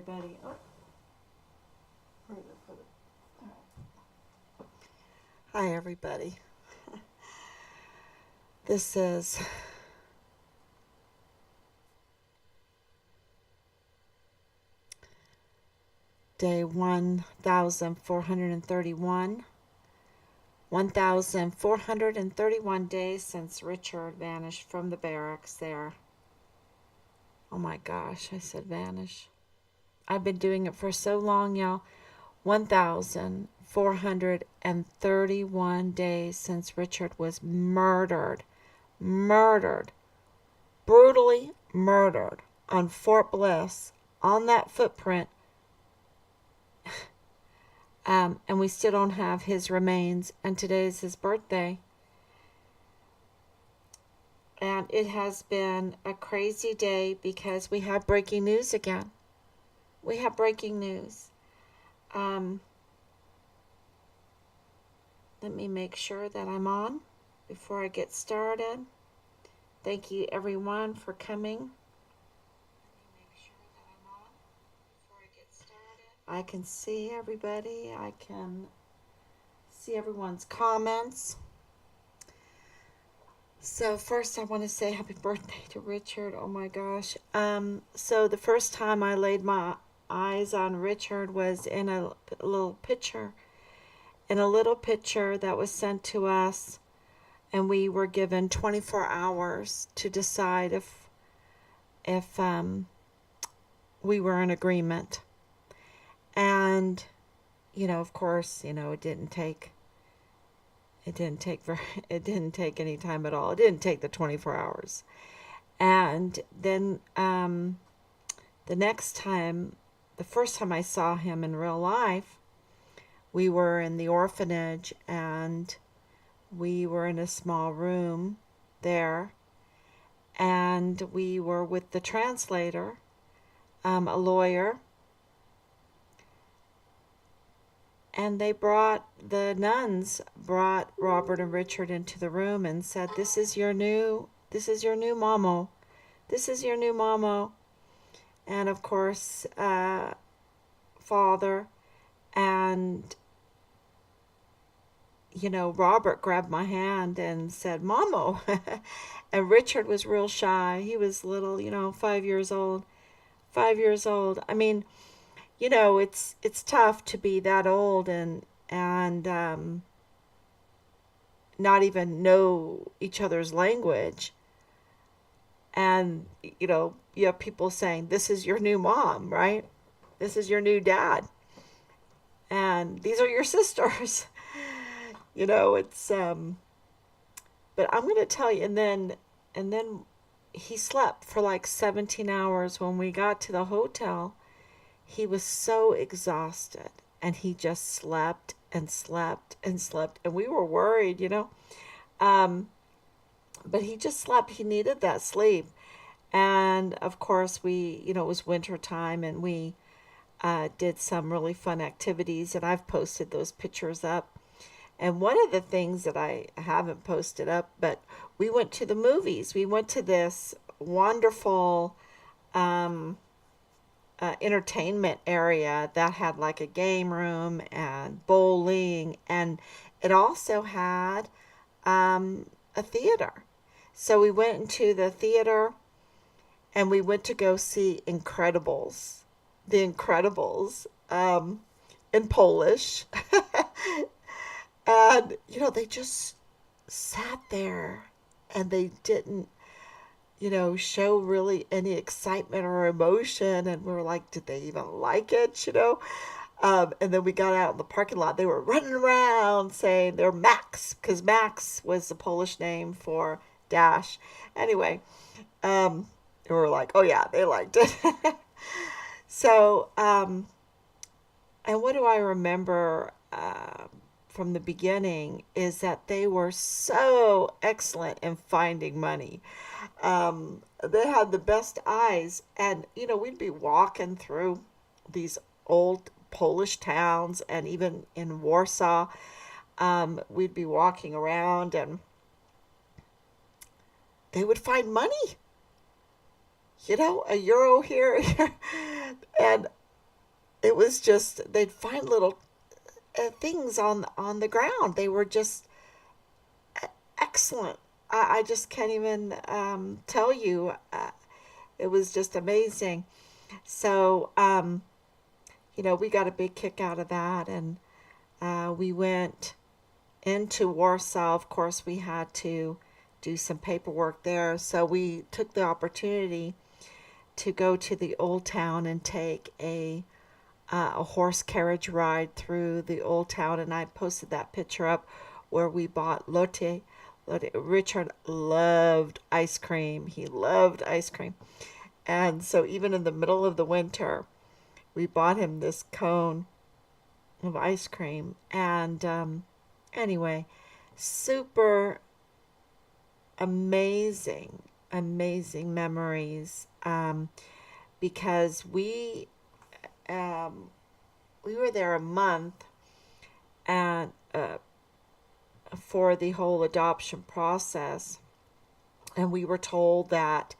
everybody. Oh, where did I put it? All right. Hi, everybody. This is day 1431. 1431 days since Richard vanished from the barracks there. Oh my gosh, I said vanish. I've been doing it for so long, y'all. 1431 days since Richard was murdered. Murdered. Brutally murdered on Fort Bliss, on that footprint. And we still don't have his remains, and today's his birthday. And it has been a crazy day because we have breaking news again. We have breaking news. Let me make sure that I'm on before I get started. Thank you, everyone, for coming. I can see everybody. I can see everyone's comments. So first I want to say happy birthday to Richard. Oh my gosh. So the first time I laid my eyes on Richard was in a little picture. In a little picture that was sent to us, and we were given 24 hours to decide if we were in agreement. And of course, it didn't take any time at all. It didn't take the 24 hours. And then the first time I saw him in real life, we were in the orphanage, and we were in a small room there, and we were with the translator, a lawyer. And the nuns brought Robert and Richard into the room and said, this is your new Momo. This is your new Momo. And of course, Father and, Robert grabbed my hand and said, Momo. And Richard was real shy. He was little, 5 years old. 5 years old. I mean, it's tough to be that old and not even know each other's language. And, you have people saying, this is your new mom, right? This is your new dad. And these are your sisters. It's, but I'm going to tell you, and then he slept for like 17 hours when we got to the hotel. He was so exhausted, and he just slept and slept and slept, and we were worried, but he just slept. He needed that sleep. And of course it was winter time, and we did some really fun activities, and I've posted those pictures up. And one of the things that I haven't posted up, but we went to the movies. We went to this wonderful entertainment area that had like a game room and bowling, and it also had a theater. So we went into the theater, and we went to go see The Incredibles, in Polish. And they just sat there, and they didn't show really any excitement or emotion. And we were like, did they even like it, And then we got out in the parking lot. They were running around saying they're Max, because Max was the Polish name for Dash. Anyway, we were like, oh yeah, they liked it. So, and what do I remember from the beginning is that they were so excellent in finding money. They had the best eyes, and we'd be walking through these old Polish towns, and even in Warsaw, we'd be walking around, and they would find money. A euro here, and It was just they'd find little things on the ground. They were just excellent. I just can't even tell you. It was just amazing. So, we got a big kick out of that, and we went into Warsaw. Of course, we had to do some paperwork there, so we took the opportunity to go to the old town and take a horse carriage ride through the old town, and I posted that picture up where we bought lotte. Richard loved ice cream. He loved ice cream. And so even in the middle of the winter, we bought him this cone of ice cream. And anyway, super amazing, amazing memories. Because um, we were there a month, and for the whole adoption process, and we were told that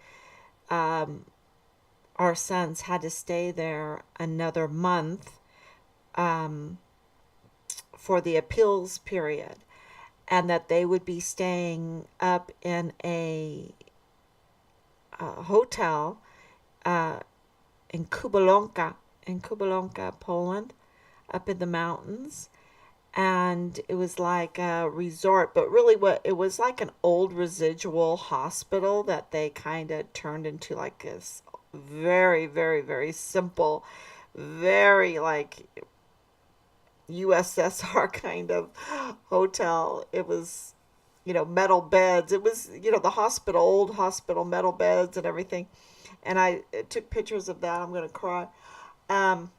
um, our sons had to stay there another month um, for the appeals period, and that they would be staying up in a hotel uh, in Kubalonka, Poland, up in the mountains. And it was like a resort, but really what it was, like an old residual hospital that they kind of turned into like this very, very, very simple, very like USSR kind of hotel. It was, metal beds. It was, the hospital, old hospital, metal beds and everything. And I took pictures of that. I'm going to cry. Um,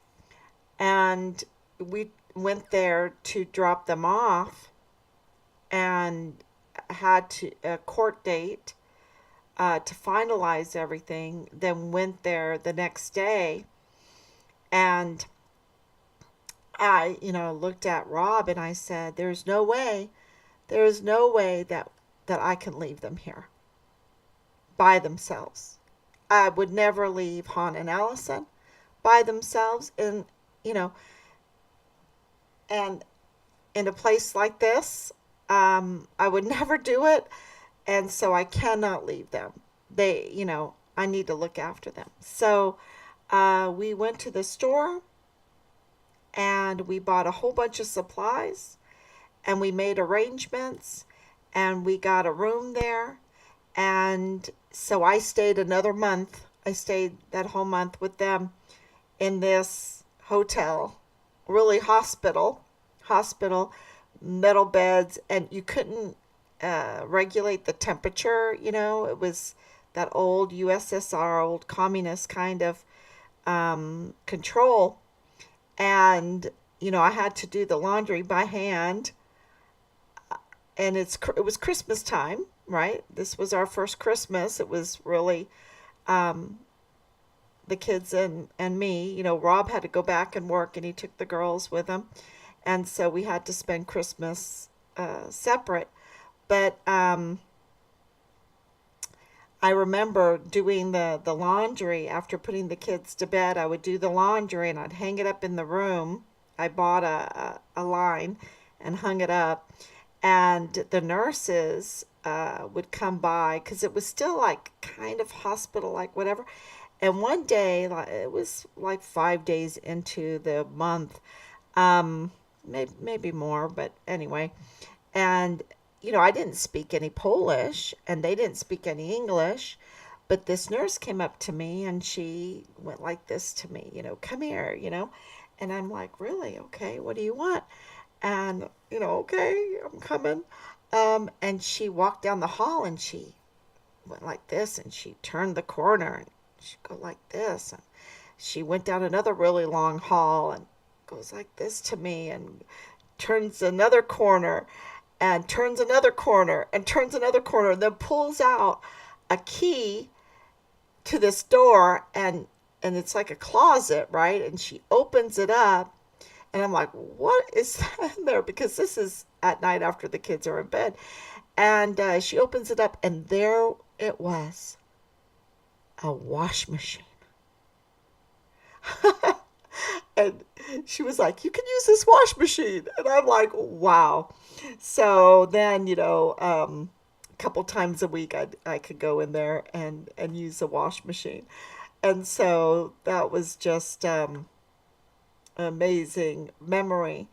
and we went there to drop them off, and had to a court date to finalize everything. Then went there the next day, and I, looked at Rob and I said, there is no way that I can leave them here by themselves. I would never leave Han and Allison by themselves, and you know and in a place like this, I would never do it, and so I cannot leave them. I need to look after them. So we went to the store, and we bought a whole bunch of supplies, and we made arrangements, and we got a room there. And so I stayed another month. I stayed that whole month with them in this hotel, really hospital, metal beds, and you couldn't regulate the temperature. It was that old USSR, old communist kind of control. And I had to do the laundry by hand, and it was Christmas time, right? This was our first Christmas. It was really um, the kids and me. Rob had to go back and work, and he took the girls with him, and so we had to spend Christmas separate. But I remember doing the laundry after putting the kids to bed. I would do the laundry and I'd hang it up in the room. I bought a line and hung it up. And the nurses would come by because it was still like kind of hospital, like whatever. And one day, like, it was like 5 days into the month, maybe more, but anyway. And I didn't speak any Polish, and they didn't speak any English. But this nurse came up to me, and she went like this to me, come here, And I'm like, really? Okay, what do you want? And, okay, I'm coming. And she walked down the hall, and she went like this, and she turned the corner, and she'd go like this. And she went down another really long hall and goes like this to me, and turns another corner, and turns another corner, and turns another corner, and then pulls out a key to this door, and it's like a closet, right? And she opens it up, and I'm like, what is that in there? Because this is at night after the kids are in bed. And she opens it up, and there it was, a wash machine. And she was like, "You can use this wash machine." And I'm like, "Wow." So then, a couple times a week I could go in there and use the wash machine. And so that was just an amazing memory.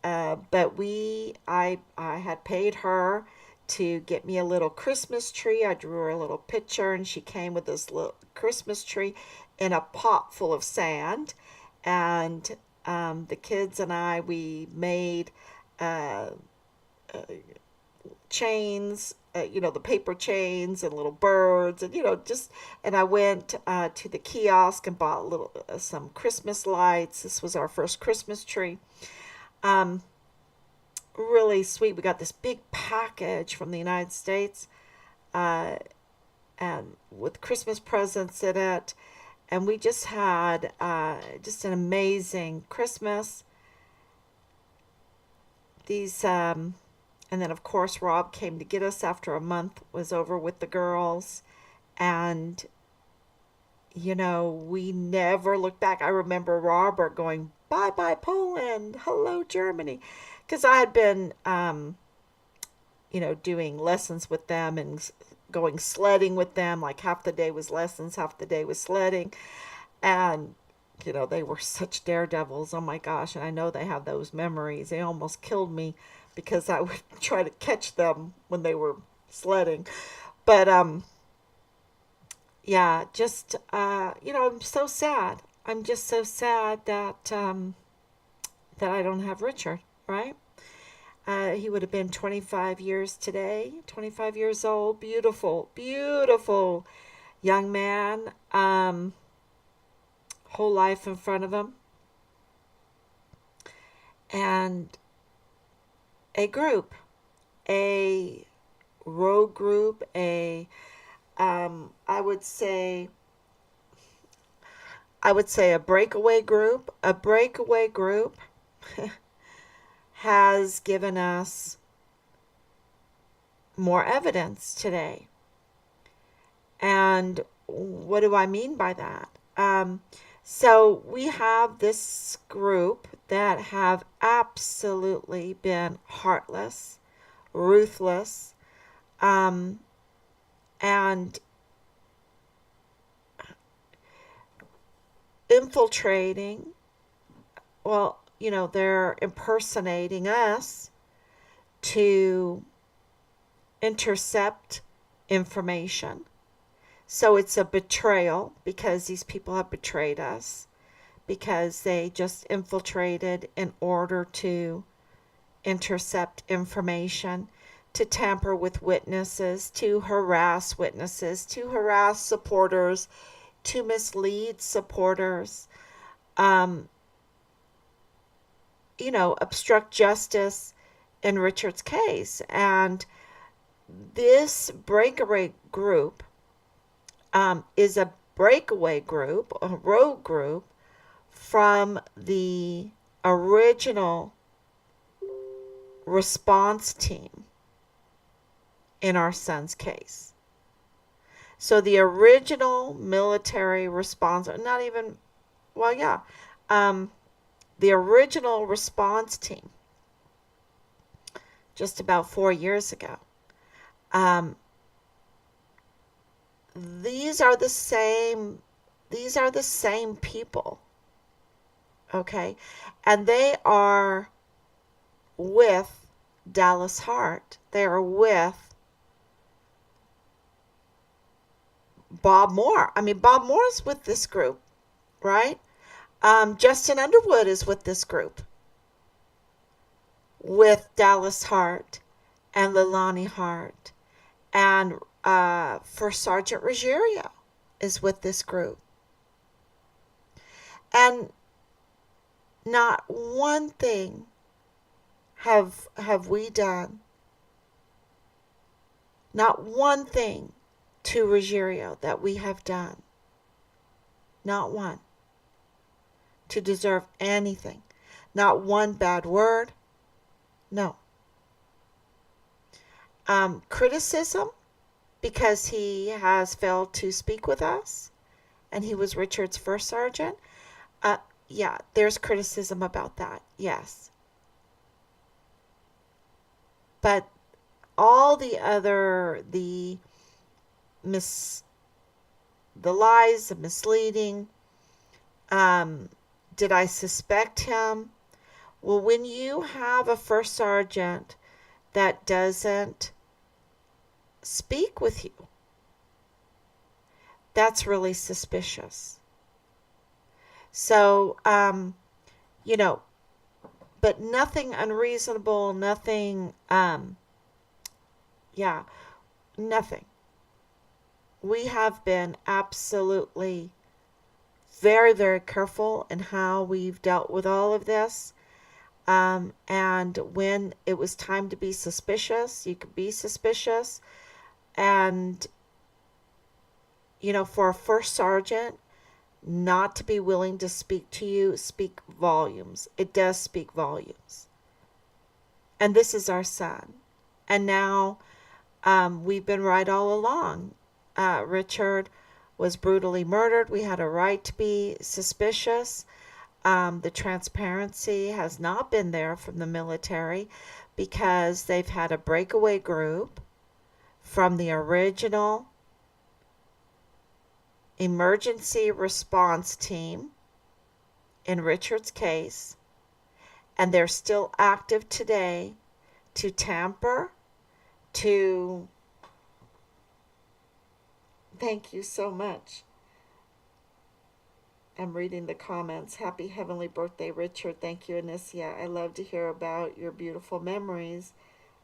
But I had paid her to get me a little Christmas tree. I drew her a little picture, and she came with this little Christmas tree in a pot full of sand. And the kids and we made uh, chains, the paper chains and little birds, and and I went to the kiosk and bought some Christmas lights. This was our first Christmas tree. Um, Really sweet. We got this big package from the United States, uh, and with Christmas presents in it, and we just had just an amazing Christmas. These And then of course Rob came to get us after a month was over with the girls, and we never looked back. I remember Robert going, "Bye bye Poland, hello Germany," because I had been doing lessons with them and going sledding with them. Like half the day was lessons, half the day was sledding. And, they were such daredevils. Oh my gosh. And I know they have those memories. They almost killed me because I would try to catch them when they were sledding. But, yeah, just, I'm so sad. I'm just so sad that I don't have Richard, right? He would have been 25 years today, 25 years old. Beautiful, beautiful young man. Whole life in front of him. And a group, a road group, I would say, a breakaway group. A breakaway group has given us more evidence today. And what do I mean by that? So we have this group that have absolutely been heartless, ruthless, um, and infiltrating. Well, they're impersonating us to intercept information. So it's a betrayal because these people have betrayed us because they just infiltrated in order to intercept information, to tamper with witnesses, to harass witnesses, to harass supporters, to mislead supporters, um, obstruct justice in Richard's case. And this breakaway group is a breakaway group, a rogue group from the original response team in our son's case. So the original military response, not even, well, yeah, the original response team just about 4 years ago. Um, these are the same people, okay? And they are with Dallas Hart. They are with Bob Moore. I mean, Bob Moore's with this group, right? Justin Underwood is with this group, with Dallas Hart and Leilani Hart. And First Sergeant Ruggiero is with this group. And not one thing have we done. Not one thing to Ruggiero that we have done. Not one. To deserve anything. Not one bad word. No. Criticism because he has failed to speak with us and he was Richard's first sergeant. Yeah, there's criticism about that. Yes. But all mis the lies, the misleading, um did I suspect him? Well, when you have a first sergeant that doesn't speak with you, that's really suspicious. So, you know, but nothing unreasonable, nothing, yeah, nothing. We have been absolutely very, very careful in how we've dealt with all of this. And when it was time to be suspicious, you could be suspicious. And, for a first sergeant not to be willing to speak to you speak volumes. It does speak volumes. And this is our son. And now we've been right all along. Richard was brutally murdered. We had a right to be suspicious. The transparency has not been there from the military because they've had a breakaway group from the original emergency response team in Richard's case, and they're still active today to tamper, to. Thank you so much. I'm reading the comments. Happy heavenly birthday, Richard. Thank you, Anicia. I love to hear about your beautiful memories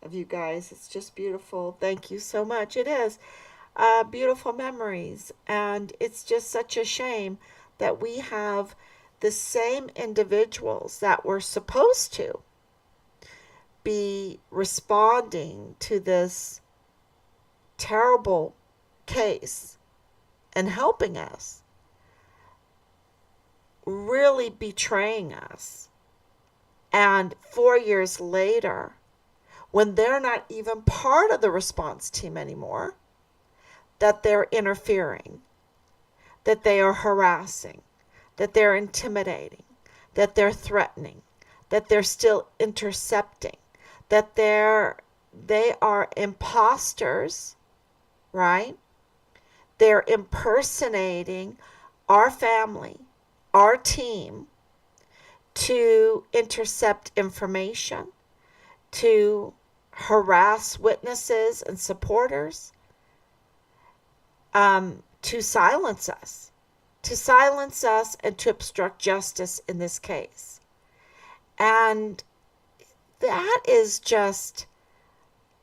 of you guys. It's just beautiful. Thank you so much. It is beautiful memories. And it's just such a shame that we have the same individuals that were supposed to be responding to this terrible case and helping us really betraying us. And 4 years later, when they're not even part of the response team anymore, that they're interfering, that they are harassing, that they're intimidating, that they're threatening, that they're still intercepting, that they are imposters, right? They're impersonating our family, our team, to intercept information, to harass witnesses and supporters, to silence us and to obstruct justice in this case. And that is just,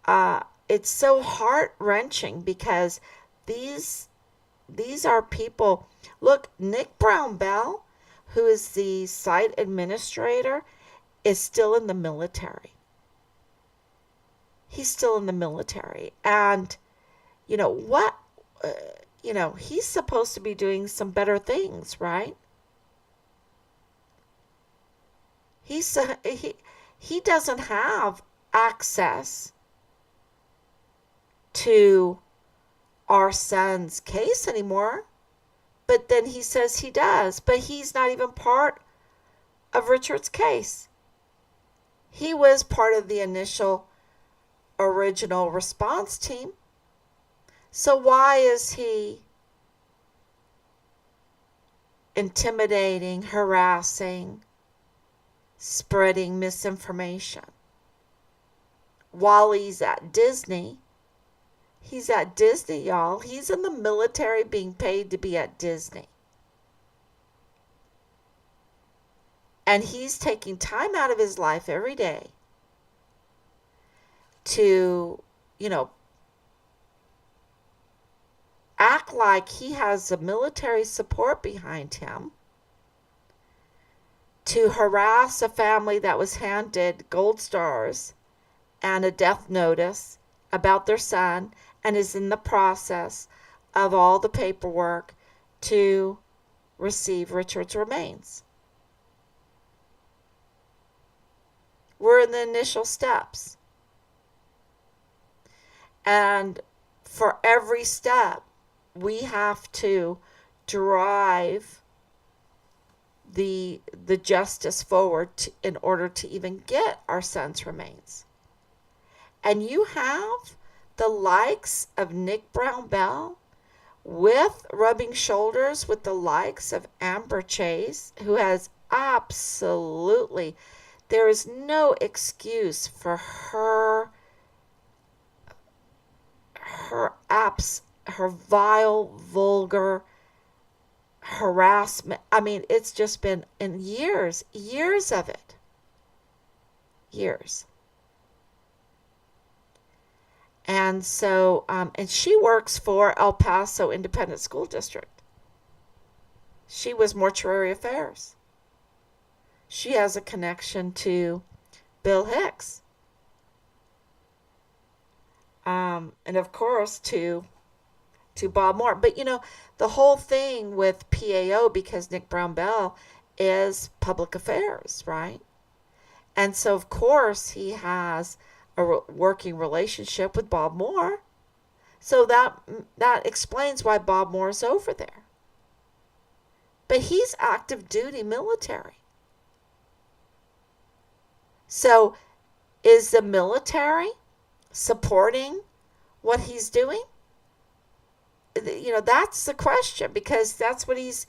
it's so heart wrenching because these are people. Look, Nick Brown Bell, who is the site administrator, is still in the military. He's still in the military. And, what, he's supposed to be doing some better things, right? He's, he doesn't have access to our son's case anymore. But then he says he does. But he's not even part of Richard's case. He was part of the initial original response team. So why is he intimidating, harassing, spreading misinformation? While he's at Disney, y'all. He's in the military being paid to be at Disney. And he's taking time out of his life every day to, act like he has a military support behind him, to harass a family that was handed gold stars and a death notice about their son and is in the process of all the paperwork to receive Richard's remains. We're in the initial steps. And for every step, we have to drive the justice forward in order to even get our son's remains. And you have the likes of Nick Brown Bell with rubbing shoulders with the likes of Amber Chase, who has absolutely, there is no excuse for her vile, vulgar harassment. I mean, it's just been in years of it. Years. And so, and she works for El Paso Independent School District. She was mortuary affairs. She has a connection to Bill Hicks. And of course to Bob Moore. But the whole thing with PAO, because Nick Brown Bell is public affairs, right? And so of course he has a working relationship with Bob Moore. So that explains why Bob Moore is over there. But he's active duty military. So is the military supporting what he's doing? That's the question, because that's what he's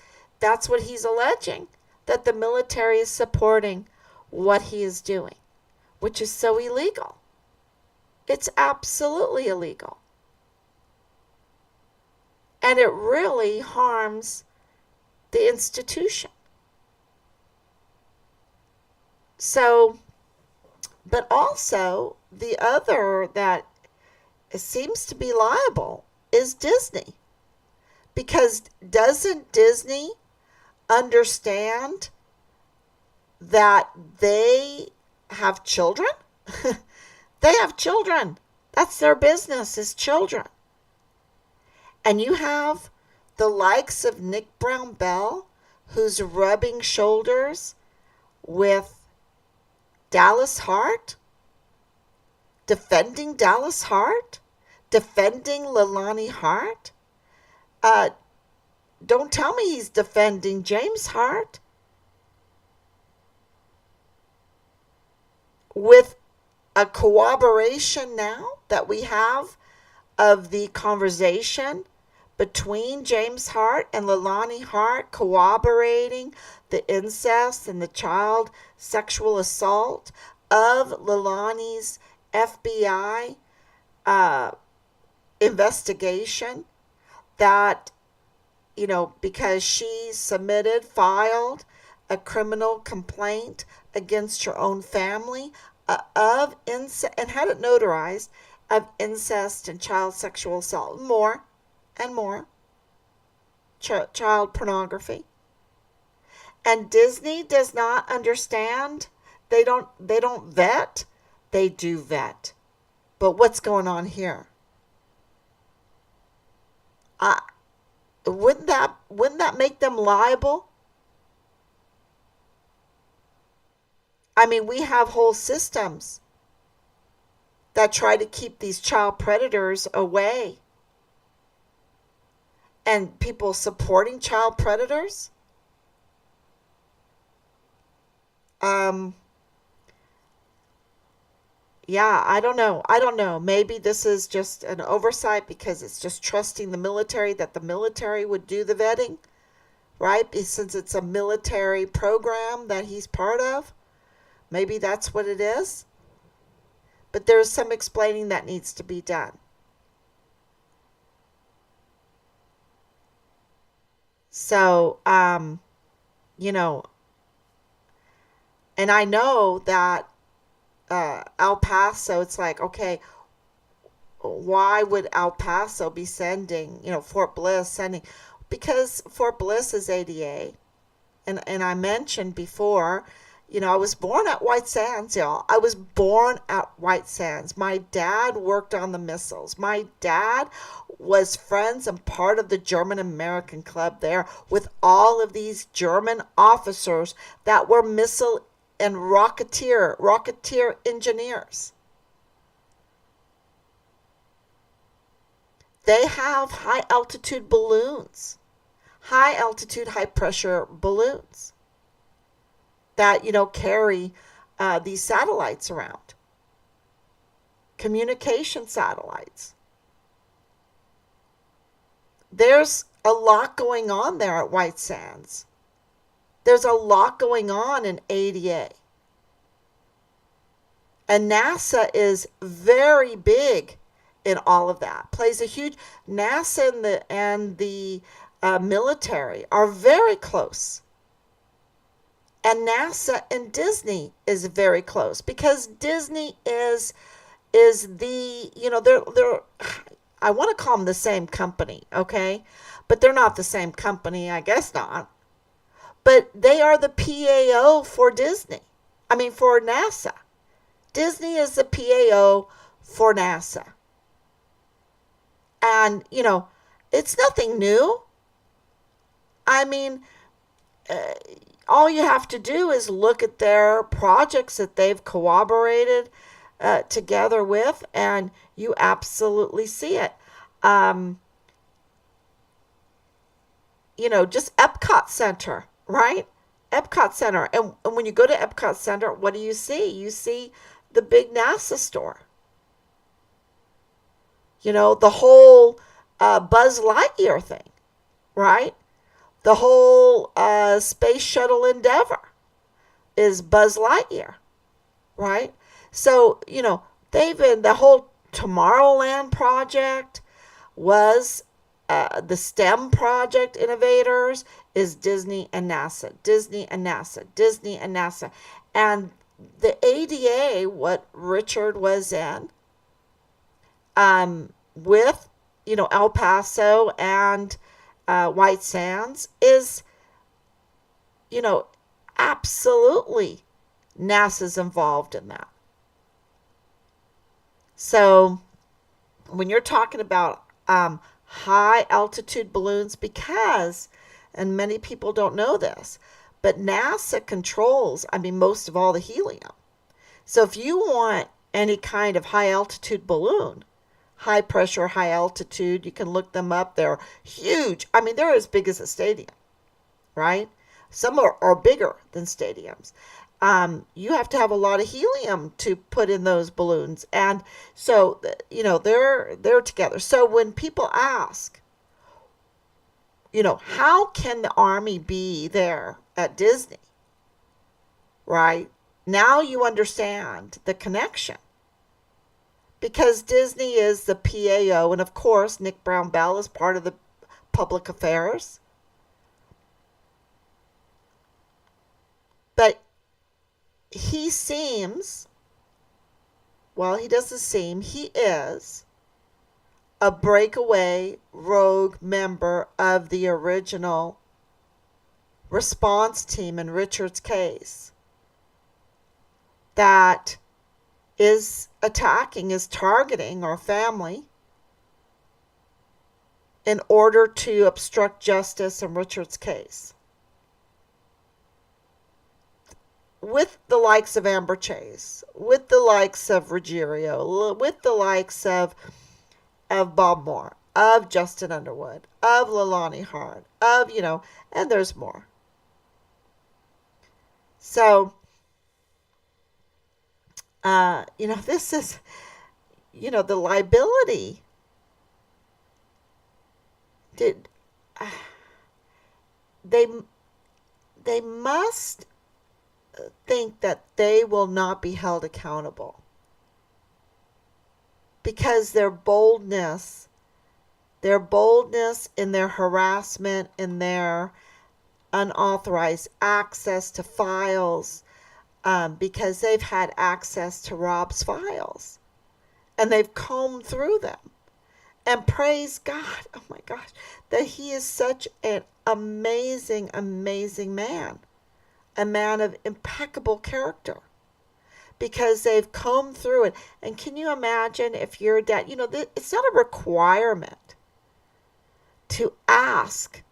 alleging, that the military is supporting what he is doing, which is so illegal. It's absolutely illegal. And it really harms the institution. So, but also the other that seems to be liable is Disney. Because doesn't Disney understand that they have children? They have children. That's their business, is children. And you have the likes of Nick Brown Bell, who's rubbing shoulders with Dallas Hart, defending Dallas Hart, defending Leilani Hart. Don't tell me he's defending James Hart with a corroboration now that we have of the conversation between James Hart and Leilani Hart, corroborating the incest and the child sexual assault of Leilani's FBI investigation, that because she filed a criminal complaint against her own family of incest, and had it notarized, of incest and child sexual assault, more and more, child pornography. And Disney does not understand. They don't vet. They do vet. But what's going on here? Wouldn't that make them liable? I mean, we have whole systems that try to keep these child predators away. And people supporting child predators? Yeah, I don't know. Maybe this is just an oversight because it's just trusting the military, that the military would do the vetting, right? Since it's a military program that he's part of. Maybe that's what it is. But there's some explaining that needs to be done. So, and I know that El Paso, it's like, okay, why would El Paso be sending, Fort Bliss sending? Because Fort Bliss is ADA. And I mentioned before, I was born at White Sands, y'all. I was born at White Sands. My dad worked on the missiles. My dad was friends and part of the German American Club there with all of these German officers that were missile and rocketeer engineers. They have high altitude, high pressure balloons. that, carry these satellites around, communication satellites. There's a lot going on there at White Sands. There's a lot going on in ADA. And NASA is very big in all of that. Plays a huge NASA and the military are very close. And NASA and Disney is very close because Disney is the, they're I want to call them the same company, okay? But they're not the same company, I guess not. But they are the PAO for Disney. I mean for NASA. Disney is the PAO for NASA. And, it's nothing new. I mean, uh, all you have to do is look at their projects that they've cooperated together with, and you absolutely see it. Um, just Epcot Center, right? Epcot Center. And when you go to Epcot Center, what do you see? You see the big NASA store. The whole Buzz Lightyear thing, right? The whole Space Shuttle Endeavor is Buzz Lightyear, right? So, they've been, the whole Tomorrowland project was the STEM project innovators is Disney and NASA, Disney and NASA, Disney and NASA. And the ADA, what Richard was in, with, El Paso and White Sands is, you know, absolutely NASA's involved in that. So when you're talking about high altitude balloons, because, and many people don't know this, but NASA controls, most of all the helium. So if you want any kind of high altitude balloon, high pressure, high altitude, you can look them up. They're huge. They're as big as a stadium, right? Some are bigger than stadiums. You have to have a lot of helium to put in those balloons. And so, they're together. So when people ask, how can the Army be there at Disney, right? Now you understand the connection. Because Disney is the PAO, and of course, Nick Brown Bell is part of the public affairs. But he seems, well, he doesn't seem, he is a breakaway rogue member of the original response team in Richard's case that is attacking, is targeting our family in order to obstruct justice in Richard's case. With the likes of Amber Chase, with the likes of Ruggiero, with the likes of Bob Moore, of Justin Underwood, of Leilani Hart, of, and there's more. So, this is, the liability did, they, they must think that they will not be held accountable because their boldness in their harassment, in their unauthorized access to files, because they've had access to Rob's files and they've combed through them. And praise God, oh my gosh, that he is such an amazing, amazing man. A man of impeccable character. Because they've combed through it. And can you imagine if your dad, it's not a requirement to ask,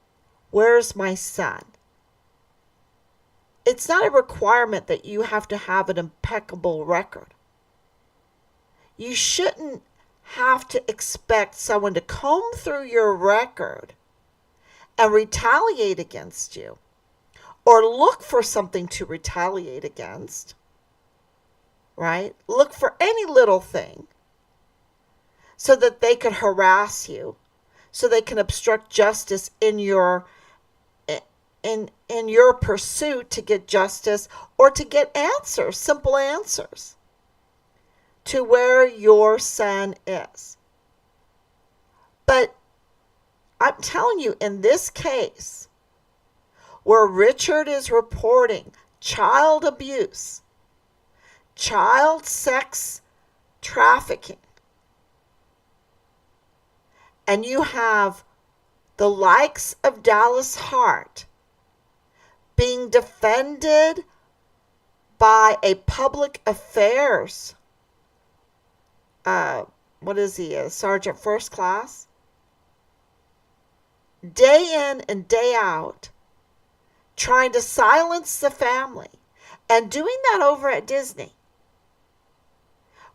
where's my son? It's not a requirement that you have to have an impeccable record. You shouldn't have to expect someone to comb through your record and retaliate against you, or look for something to retaliate against, right? Look for any little thing so that they could harass you, so they can obstruct justice in your pursuit to get justice or to get answers, simple answers to where your son is. But I'm telling you, in this case, where Richard is reporting child abuse, child sex trafficking, and you have the likes of Dallas Hart being defended by a public affairs, what is he, a sergeant first class? Day in and day out, trying to silence the family, and doing that over at Disney,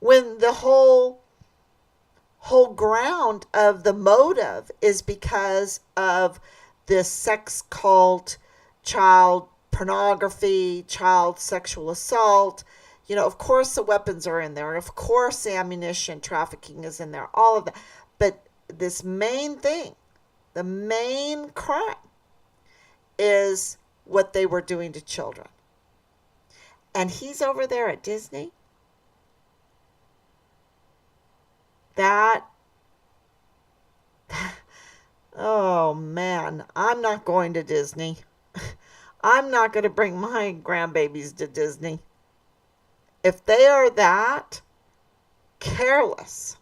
when the whole ground of the motive is because of this sex cult, child pornography, child sexual assault. Of course the weapons are in there. Of course the ammunition trafficking is in there. All of that. But this main thing, the main crime, is what they were doing to children. And he's over there at Disney. That, oh man, I'm not going to Disney. I'm not going to bring my grandbabies to Disney. If they are that careless,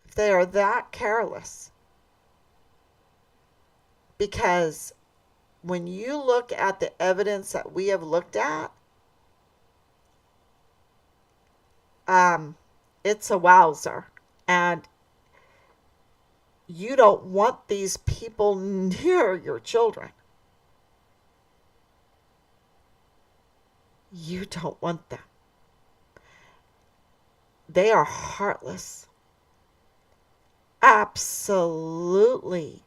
if they are that careless, because when you look at the evidence that we have looked at, it's a wowzer. And you don't want these people near your children. You don't want them. They are heartless. Absolutely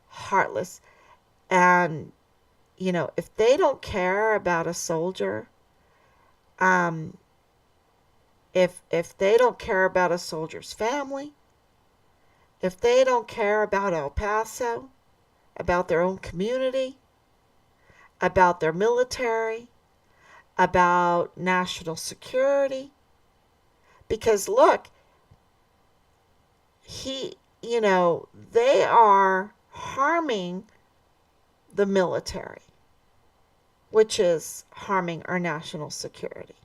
heartless. And, if they don't care about a soldier, if they don't care about a soldier's family, if they don't care about El Paso, about their own community, about their military, about national security, because look, they are harming the military, which is harming our national security.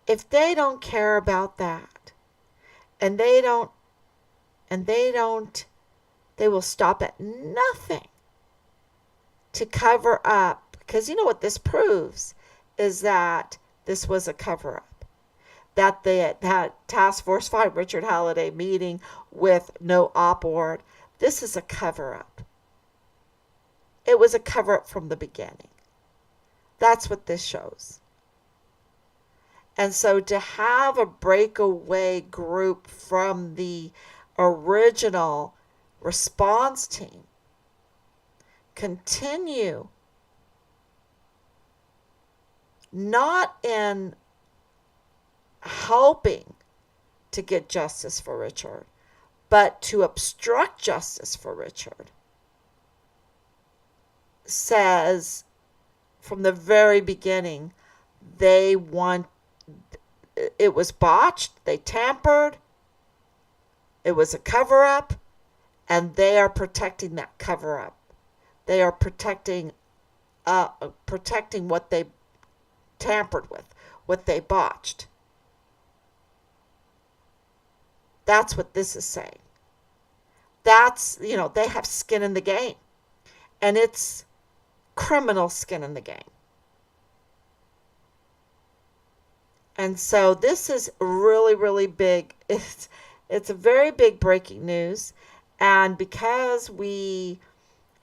If they don't care about that, and they will stop at nothing to cover up, because what this proves is that this was a cover up. That Task Force 5 Richard Halliday meeting with no op board, this is a cover up. It was a cover up from the beginning. That's what this shows. And so to have a breakaway group from the original response team continue not in helping to get justice for Richard, but to obstruct justice for Richard, says from the very beginning it was botched, they tampered, it was a cover-up, and they are protecting that cover-up. They are protecting what they tampered with, what they botched. That's what this is saying. That's, they have skin in the game. And it's criminal skin in the game. And so this is really, really big. It's a very big breaking news. And because we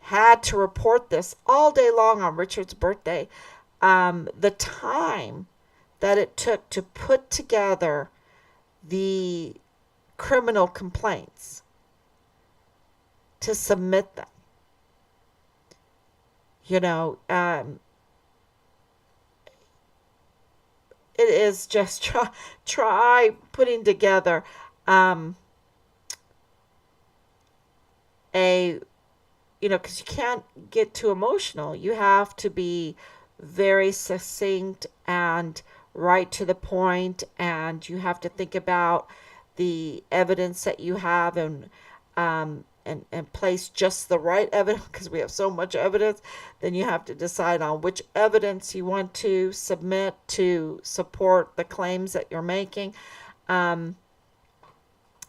had to report this all day long on Richard's birthday, the time that it took to put together the criminal complaints to submit them. You know, it is just try putting together um, a because you can't get too emotional. You have to be very succinct and right to the point, and you have to think about the evidence that you have and place just the right evidence because we have so much evidence. Then you have to decide on which evidence you want to submit to support the claims that you're making. Um,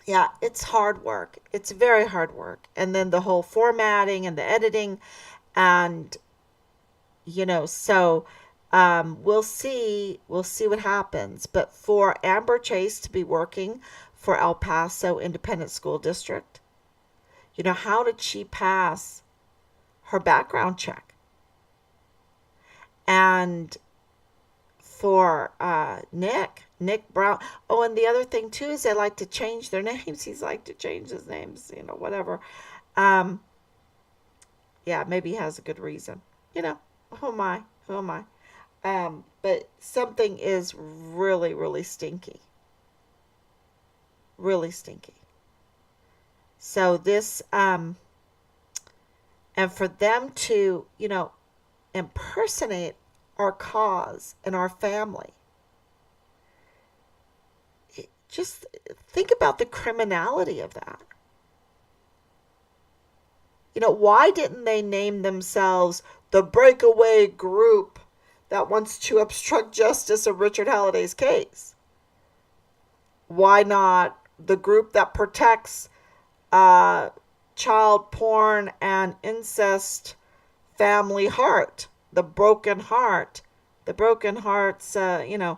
yeah, it's hard work. It's very hard work. And then the whole formatting and the editing and so we'll see what happens. But for Amber Chase to be working for El Paso Independent School District, how did she pass her background check? And for Nick Brown. Oh, and the other thing too is they like to change their names. He's like to change his names, whatever. Um, yeah, maybe he has a good reason. You know, who am I? Who am I? But something is really, really stinky. Really stinky. So and for them to, impersonate our cause and our family, just think about the criminality of that. Why didn't they name themselves the breakaway group that wants to obstruct justice of Richard Halliday's case? Why not the group that protects uh, child porn and incest family Hart, the broken heart, the broken hearts, the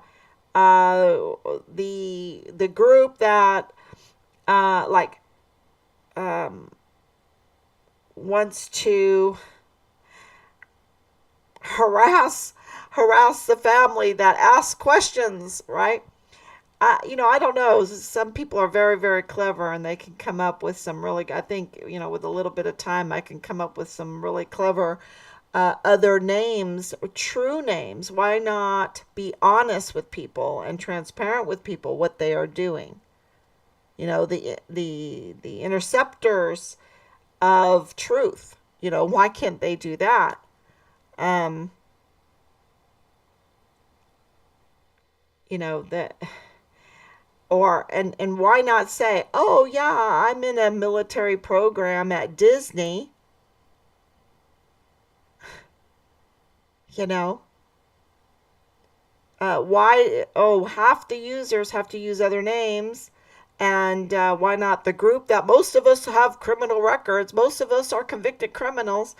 group that like um, wants to harass the family that asks questions, right? I don't know. Some people are very, very clever and they can come up with some really, I think, with a little bit of time, I can come up with some really clever other names, true names. Why not be honest with people and transparent with people what they are doing? The interceptors of truth. Why can't they do that? Um, that and why not say, "Oh yeah, I'm in a military program at Disney." You know, why? Oh, half the users have to use other names, and why not the group that most of us have criminal records? Most of us are convicted criminals.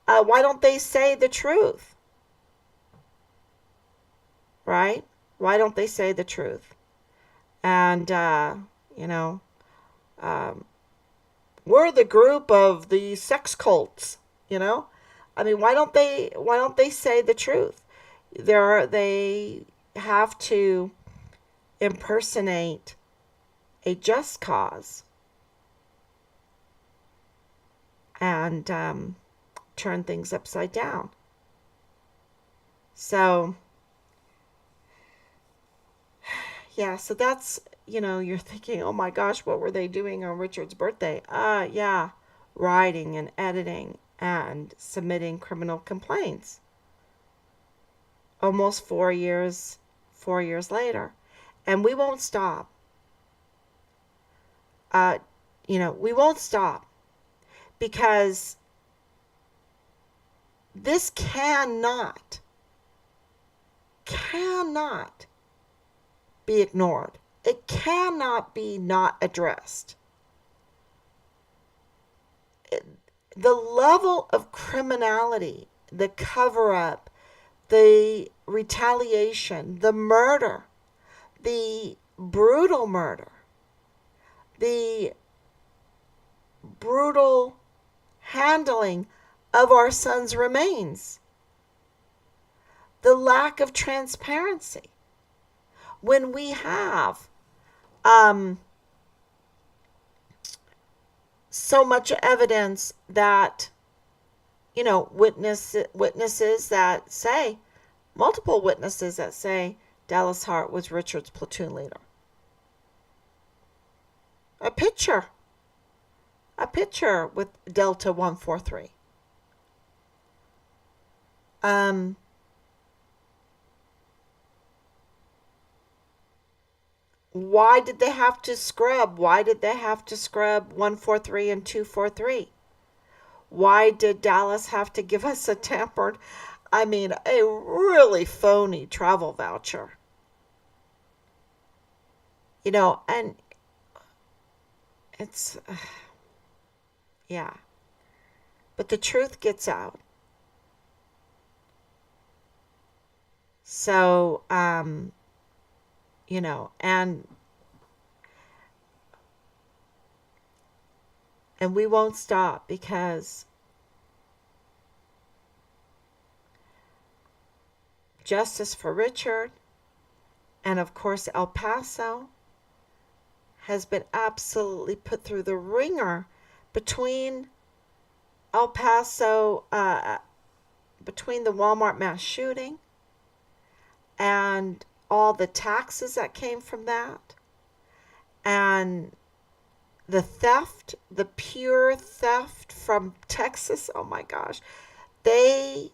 Why don't they say the truth? Right? Why don't they say the truth? And you know, um, we're the group of the sex cults. You know, I mean, why don't they say the truth? They have to impersonate a just cause and turn things upside down. So yeah, so that's, you're thinking, oh my gosh, what were they doing on Richard's birthday? Yeah, writing and editing and submitting criminal complaints. Almost 4 years later. And we won't stop. Uh, we won't stop because this cannot be ignored. It cannot be not addressed. The level of criminality, the cover up, the retaliation, the murder, the brutal murder, the brutal handling of our son's remains, the lack of transparency. When we have um, so much evidence that, witnesses that say, multiple witnesses that say Dallas Hart was Richard's platoon leader. A picture, a picture with Delta 143. Um, why did they have to scrub? Why did they have to scrub 143 and 243? Why did Dallas have to give us a tampered, a really phony travel voucher? And it's, yeah. But the truth gets out. So, and we won't stop because justice for Richard and of course El Paso has been absolutely put through the ringer between El Paso, between the Walmart mass shooting and all the taxes that came from that, and the theft, the pure theft from Texas. Oh my gosh. They,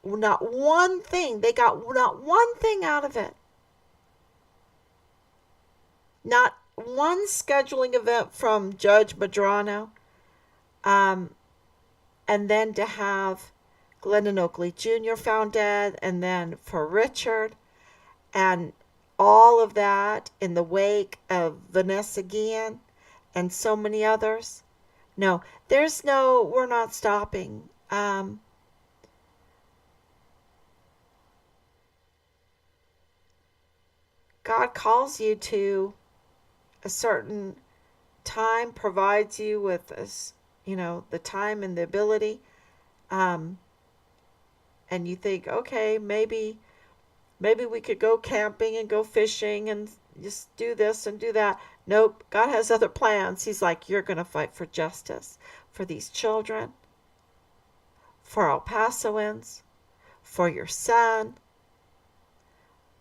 not one thing, they got not one thing out of it. Not one scheduling event from Judge Madrano. Um, and then to have Glendon Oakley Jr. found dead, and then for Richard, and all of that in the wake of Vanessa Guillen and so many others. No, we're not stopping. God calls you to a certain time, provides you with this, the time and the ability. Um, and you think, okay, maybe we could go camping and go fishing and just do this and do that. Nope, God has other plans. He's like, you're going to fight for justice for these children, for El Pasoans, for your son,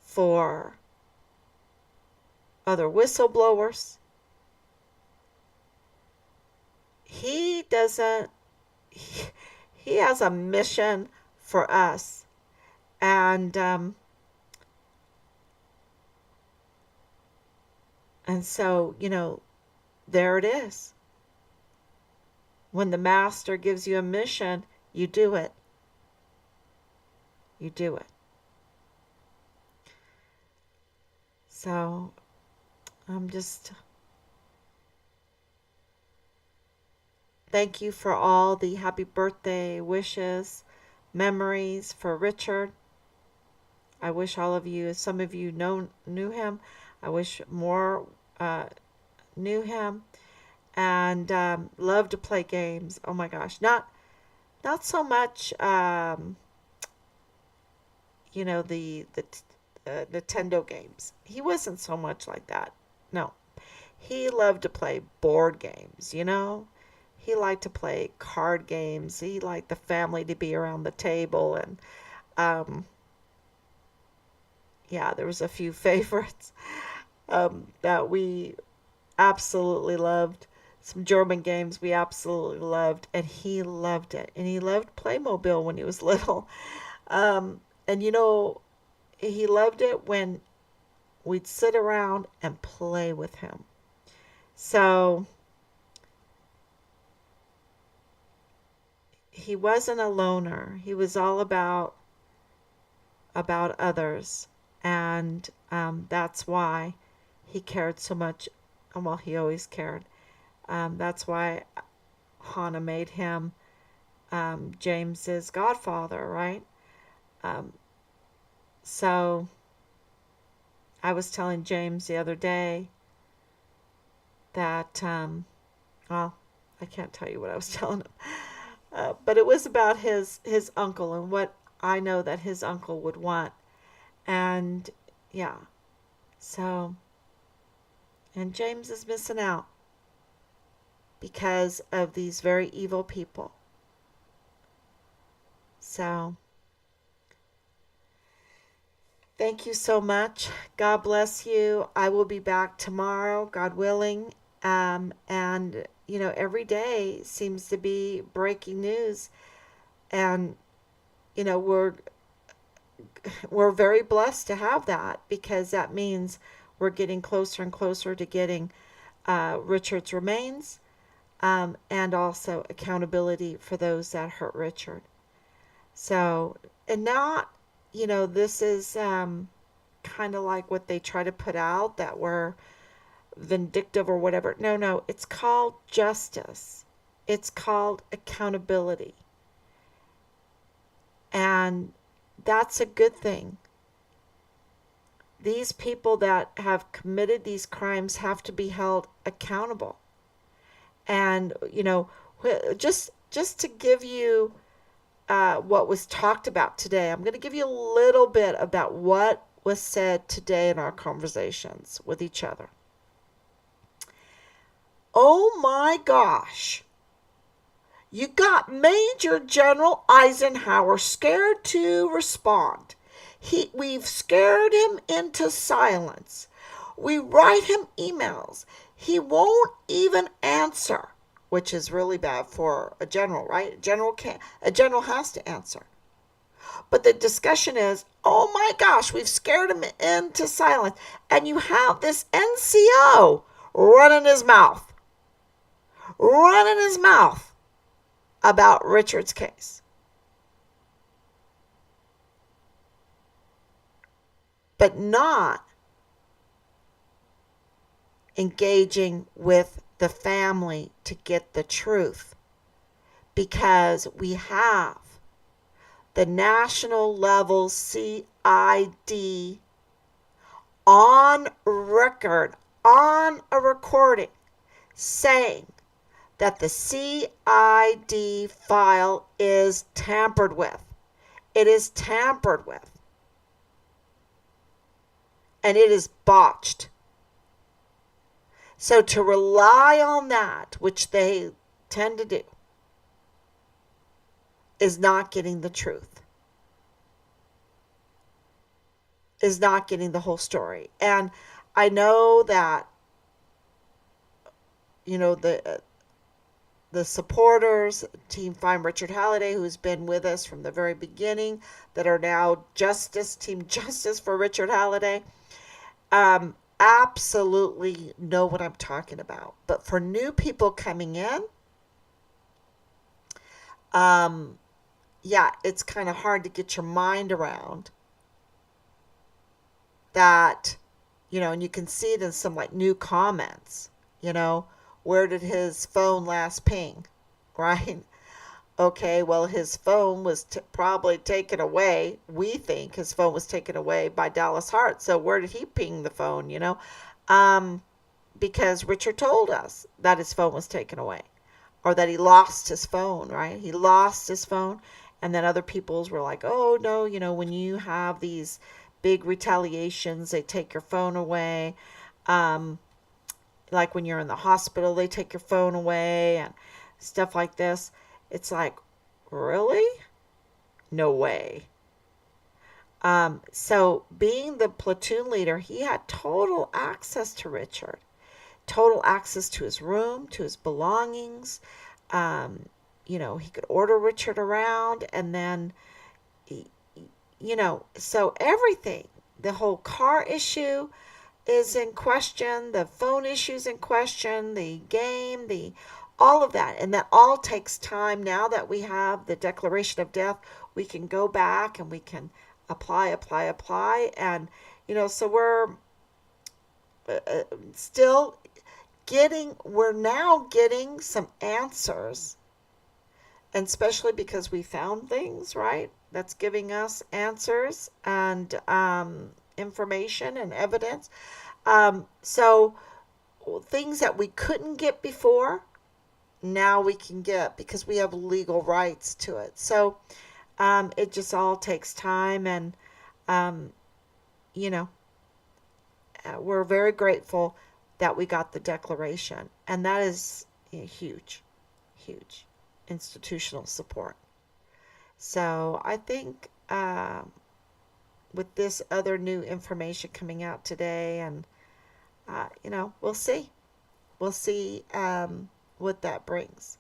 for other whistleblowers. He doesn't, he has a mission for us. And so, there it is. When the master gives you a mission, you do it. You do it. So, I'm just, thank you for all the happy birthday wishes, memories for Richard. I wish all of you, some of you knew him. I wish more knew him, and loved to play games. Oh my gosh, not so much, the Nintendo games. He wasn't so much like that. No, he loved to play board games. He liked to play card games. He liked the family to be around the table, and um, yeah, there was a few favorites that we absolutely loved. Some German games we absolutely loved, and he loved it. And he loved Playmobil when he was little. And he loved it when we'd sit around and play with him. So he wasn't a loner. He was all about others, and that's why he cared so much. Well, he always cared. That's why Hannah made him James's godfather, right? Um, so I was telling James the other day that, well, I can't tell you what I was telling him, but it was about his uncle and what I know that his uncle would want, and yeah, so, and James is missing out. because of these very evil people. So, thank you so much. God bless you. I will be back tomorrow, God willing. And, every day seems to be breaking news. And, we're very blessed to have that, because that means we're getting closer and closer to getting Richard's remains, and also accountability for those that hurt Richard. So, and not, this is kind of like what they try to put out, that we're vindictive or whatever. No, no, it's called justice, it's called accountability. And that's a good thing. These people that have committed these crimes have to be held accountable. And, just to give you what was talked about today, I'm going to give you a little bit about what was said today in our conversations with each other. Oh my gosh. You got Major General Eisenhower scared to respond. We've scared him into silence. We write him emails. He won't even answer, which is really bad for a general, right? A general has to answer. But the discussion is, oh my gosh, we've scared him into silence. And you have this NCO running his mouth about Richard's case. But not engaging with the family to get the truth, because we have the national level CID on record, on a recording, saying that the CID file is tampered with. It is tampered with. And it is botched. So to rely on that, which they tend to do, is not getting the truth, is not getting the whole story. And I know that, the supporters, Team Find Richard Halliday, who's been with us from the very beginning, that are now Team Justice for Richard Halliday, absolutely know what I'm talking about. But for new people coming in, it's kind of hard to get your mind around that, and you can see it in some like new comments, where did his phone last ping, right? Okay, well, his phone was probably taken away. We think his phone was taken away by Dallas Hart. So where did he ping the phone, Because Richard told us that his phone was taken away, or that he lost his phone, right? He lost his phone. And then other peoples were like, oh, no, when you have these big retaliations, they take your phone away. Like when you're in the hospital, they take your phone away and stuff like this. It's like, really? No way. So being the platoon leader, he had total access to Richard, total access to his room, to his belongings. He could order Richard around, and then, so everything, the whole car issue is in question, the phone issues in question, the game, all of that. And that all takes time. Now that we have the declaration of death, we can go back and we can apply. And, so we're still we're now getting some answers. And especially because we found things, right? That's giving us answers and information and evidence. So things that we couldn't get before, now we can get, because we have legal rights to it. So it just all takes time. And, we're very grateful that we got the declaration. And that is, huge, huge institutional support. So I think with this other new information coming out today, and we'll see. We'll see what that brings.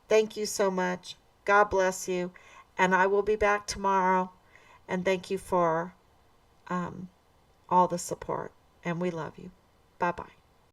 Thank you so much. God bless you. And I will be back tomorrow. And thank you for um, all the support. And we love you. Bye bye.